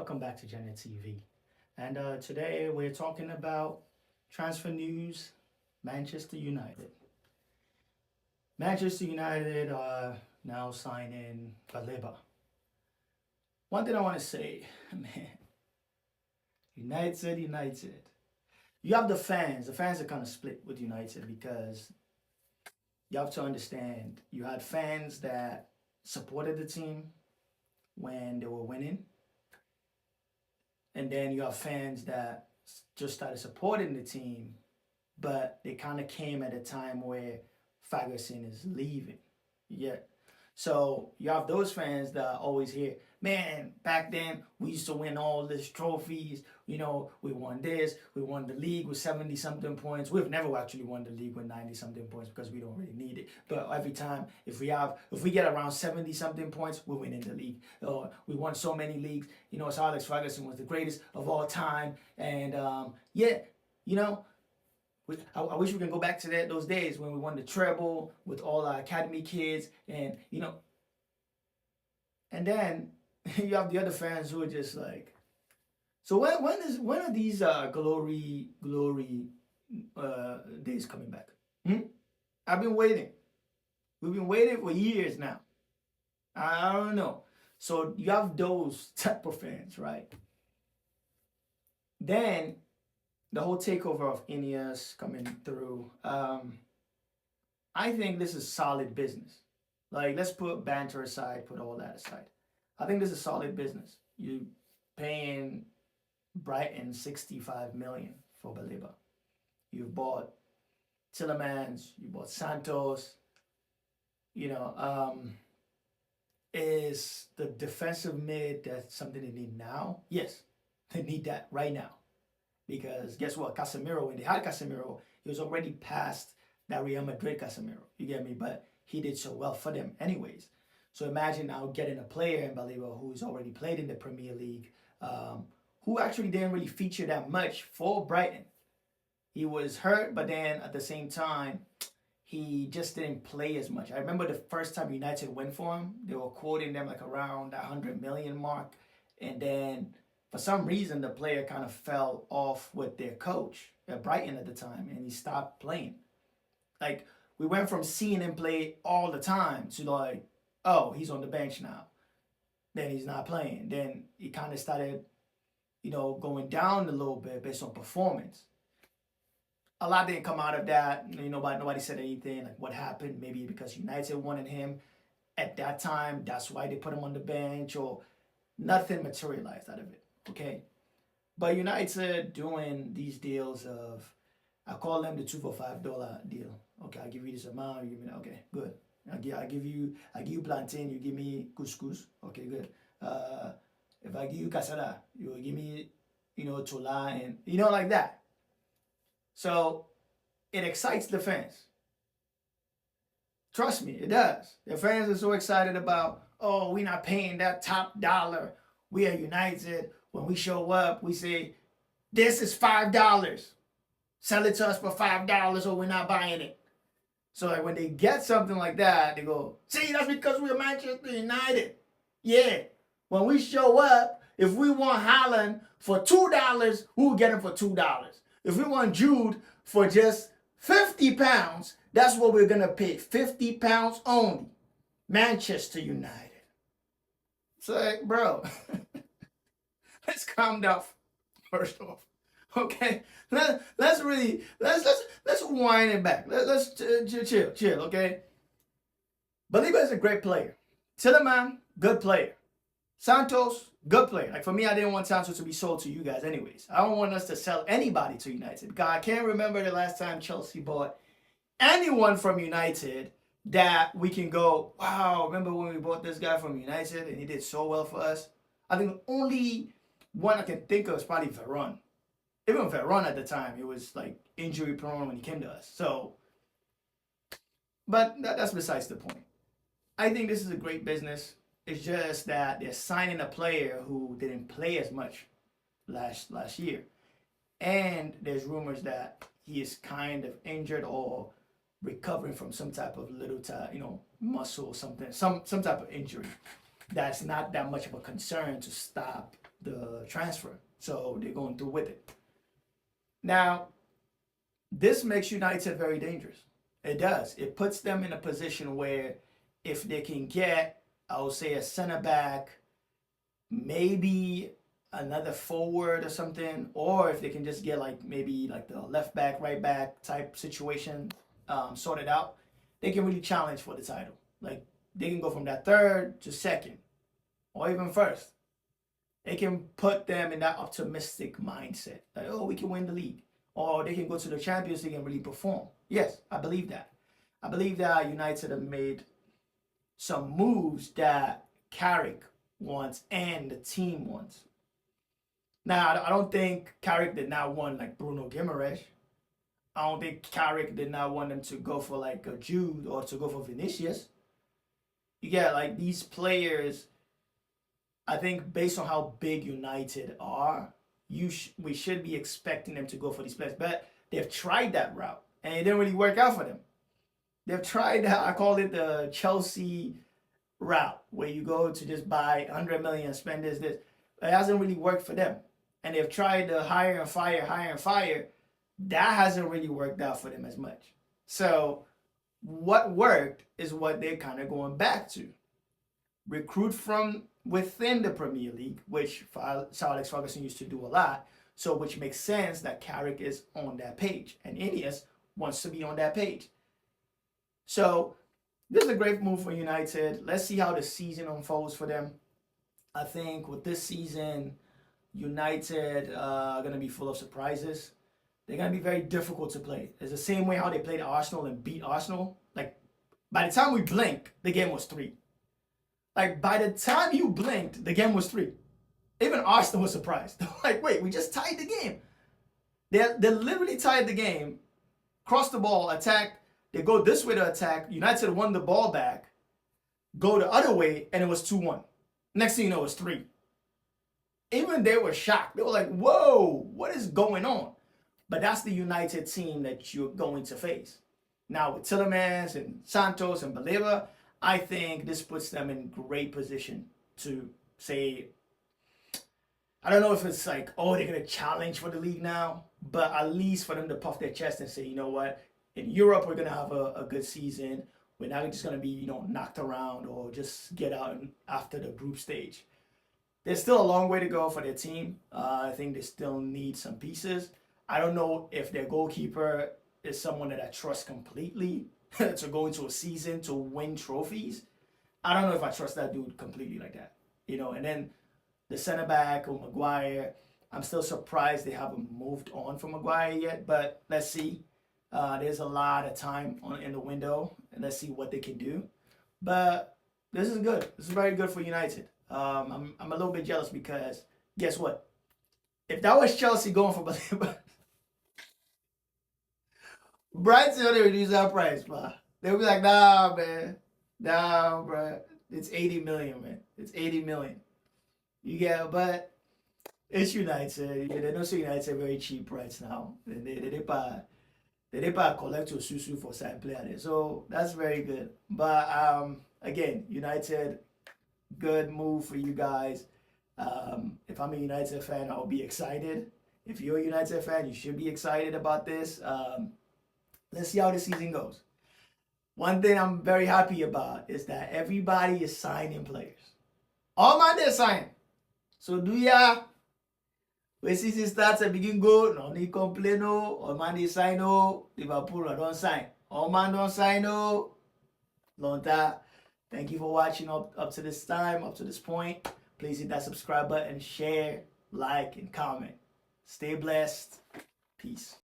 welcome back to Janet TV. And today we're talking about transfer news. Manchester United. Manchester United are now signing Baleba. One thing I want to say, man, United. You have the fans. The fans are kind of split with United because you have to understand you had fans that supported the team when they were winning, and then you have fans that just started supporting the team, but they kind of came at a time where Ferguson is leaving. Yeah. So you have those fans that always hear, man, back then we used to win all these trophies. We won this, we won the league with 70 something points. We've never actually won the league with 90 something points because we don't really need it. But every time, if we get around 70 something points, we're winning the league. We won so many leagues. Sir Alex Ferguson was the greatest of all time. And yeah, you know, I wish we can go back to those days when we won the treble with all our academy kids, and then you have the other fans who are just like, so when are these glory days coming back? I've been waiting. We've been waiting for years now. I don't know. So you have those type of fans, right? Then the whole takeover of Ineos coming through. I think this is solid business. Like, let's put banter aside, put all that aside. I think this is solid business. You paying Brighton 65 million for Baleba. You've bought Tillemans, you bought Santos. Is the defensive mid that's something they need now? Yes, they need that right now. Because guess what? Casemiro, when they had Casemiro, he was already past that Real Madrid Casemiro. You get me? But he did so well for them anyways. So imagine now getting a player in Baleba who's already played in the Premier League, who actually didn't really feature that much for Brighton. He was hurt, but then at the same time, he just didn't play as much. I remember the first time United went for him, they were quoting them like around that 100 million mark. And then for some reason, the player kind of fell off with their coach at Brighton at the time, and he stopped playing. Like, we went from seeing him play all the time to like, oh, he's on the bench now. Then he's not playing. Then he kind of started, going down a little bit based on performance. A lot didn't come out of that. Nobody said anything like what happened. Maybe because United wanted him at that time. That's why they put him on the bench, or nothing materialized out of it. Okay. But United doing these deals of, I call them the 2 for $5 deal. Okay, I'll give you this amount, you give me that. Okay, good. I give you plantain, you give me couscous. Okay, good. If I give you casada, you will give me, chola, and like that. So it excites the fans. Trust me, it does. The fans are so excited about, oh, we're not paying that top dollar. We are United. When we show up, we say, this is $5. Sell it to us for $5 or we're not buying it. So like when they get something like that, they go, see, that's because we're Manchester United. Yeah. When we show up, if we want Haaland for $2, we'll get him for $2. If we want Jude for just £50, that's what we're going to pay. £50 only. Manchester United. It's like, bro, let's calm down first off. Okay, let's wind it back. Let's chill. Okay, Baleba is a great player. Tilleman, good player. Santos, good player. Like for me, I didn't want Santos to be sold to you guys, anyways. I don't want us to sell anybody to United because I can't remember the last time Chelsea bought anyone from United that we can go, wow, remember when we bought this guy from United and he did so well for us? I think the only one I can think of is probably Veron. Even Veron at the time, he was like injury prone when he came to us. So, but that's besides the point. I think this is a great business. It's just that they're signing a player who didn't play as much last year. And there's rumors that he is kind of injured or recovering from some type of muscle, something, some type of injury that's not that much of a concern to stop the transfer. So they're going through with it. Now, this makes United very dangerous. It does. It puts them in a position where if they can get, I would say, a center back, maybe another forward or something, or if they can just get like maybe like the left back, right back type situation sorted out, they can really challenge for the title. Like they can go from that third to second, or even first. It can put them in that optimistic mindset, like, oh, we can win the league, or they can go to the Champions League and really perform. Yes, I believe that. I believe that United have made some moves that Carrick wants and the team wants. Now, I don't think Carrick did not want like Bruno Guimaraes. I don't think Carrick did not want them to go for like a Jude or to go for Vinicius. You get like these players. I think based on how big United are, we should be expecting them to go for these players. But they've tried that route and it didn't really work out for them. They've tried that. I call it the Chelsea route, where you go to just buy 100 million, spend this. It hasn't really worked for them. And they've tried to hire and fire. That hasn't really worked out for them as much. So what worked is what they're kind of going back to. Recruit from within the Premier League, which Sir Alex Ferguson used to do a lot. So which makes sense that Carrick is on that page and Ineos wants to be on that page. So this is a great move for United. Let's see how the season unfolds for them. I think with this season, United are going to be full of surprises. They're going to be very difficult to play. It's the same way how they played Arsenal and beat Arsenal. Like, by the time we blink, the game was 3. Like, by the time you blinked, the game was 3. Even Arsenal was surprised. They're like, wait, we just tied the game. They literally tied the game, crossed the ball, attacked. They go this way to attack. United won the ball back, go the other way, and it was 2-1. Next thing you know, it was 3. Even they were shocked. They were like, whoa, what is going on? But that's the United team that you're going to face. Now with Tielemans and Santos and Baleba, I think this puts them in great position to say, I don't know if it's like, oh, they're going to challenge for the league now, but at least for them to puff their chest and say, you know what, in Europe, we're going to have a good season. We're not just going to be, knocked around or just get out after the group stage. There's still a long way to go for their team. I think they still need some pieces. I don't know if their goalkeeper is someone that I trust completely to go into a season to win trophies. I don't know if I trust that dude completely like that. And then the center back or Maguire, I'm still surprised they haven't moved on from Maguire yet, but let's see. There's a lot of time in the window, and let's see what they can do. But this is good. This is very good for United. I'm a little bit jealous because guess what? If that was Chelsea going for Baleba, Brighton would reduce that price, bro. They'll be like, nah, man. Nah, bro. It's 80 million, man. It's 80 million. You get, but it's United. They don't see United very cheap right now. They buy collect to Susu for side player. So that's very good. But again, United, good move for you guys. If I'm a United fan, I'll be excited. If you're a United fan, you should be excited about this. Let's see how the season goes. One thing I'm very happy about is that everybody is signing players. All man they're signing. So do ya? When season starts and begin go, no need complain no. All man they sign no. Liverpool don't sign. All man don't sign no. Lonta. Thank you for watching up to this time, up to this point. Please hit that subscribe button, share, like, and comment. Stay blessed. Peace.